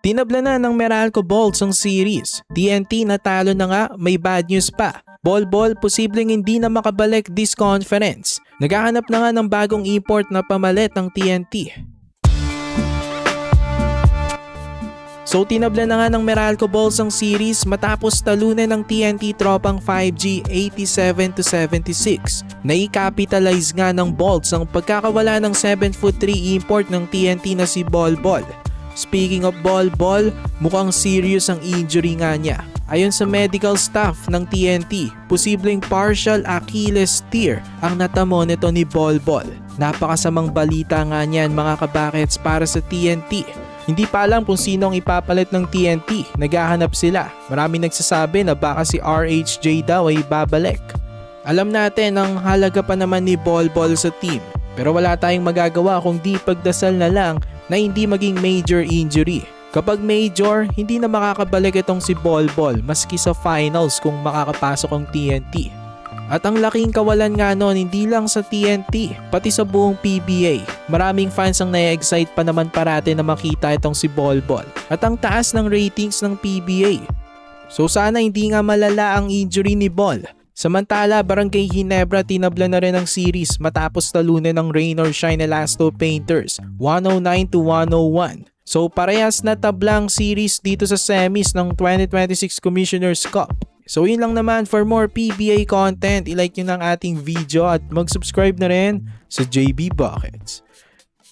Tinabla na ng Meralco Bolts ang series. TNT natalo na nga, may bad news pa. Bol posibleng hindi na makabalik this conference. Naghahanap na nga ng bagong import na pamalit ng TNT. So tinabla na nga ng Meralco Bolts ang series matapos talunan ng TNT tropang 5G 87-76. Naikapitalize nga ng Bolts ang pagkakawala ng 7'3" import ng TNT na si Bol. Speaking of Bol, mukhang serious ang injury nga niya. Ayon sa medical staff ng TNT, posibleng partial Achilles tear ang natamo nito ni Bol. Napakasamang balita nga niyan mga kabakets para sa TNT. Hindi pa alam kung sino ang ipapalit ng TNT, naghahanap sila. Marami nagsasabi na baka si RHJ daw ay babalik. Alam natin ang halaga pa naman ni Bol sa team, pero wala tayong magagawa kung di pagdasal na lang na hindi maging major injury. Kapag major, hindi na makakabalik itong si Bol maski sa finals kung makakapasok ang TNT. At ang laking kawalan nga nun, hindi lang sa TNT, pati sa buong PBA. Maraming fans ang na-excite pa naman parate na makita itong si Bol. At ang taas ng ratings ng PBA. So sana hindi nga malala ang injury ni Bol. Samantala, Barangay Ginebra tinabla na rin ang series matapos talunan ng Rain or Shine Elasto Painters 109-101. So parehas na tablang series dito sa semis ng 2026 Commissioner's Cup. So yun lang naman, for more PBA content, ilike nyo ng ating video at mag-subscribe na rin sa JB Buckets.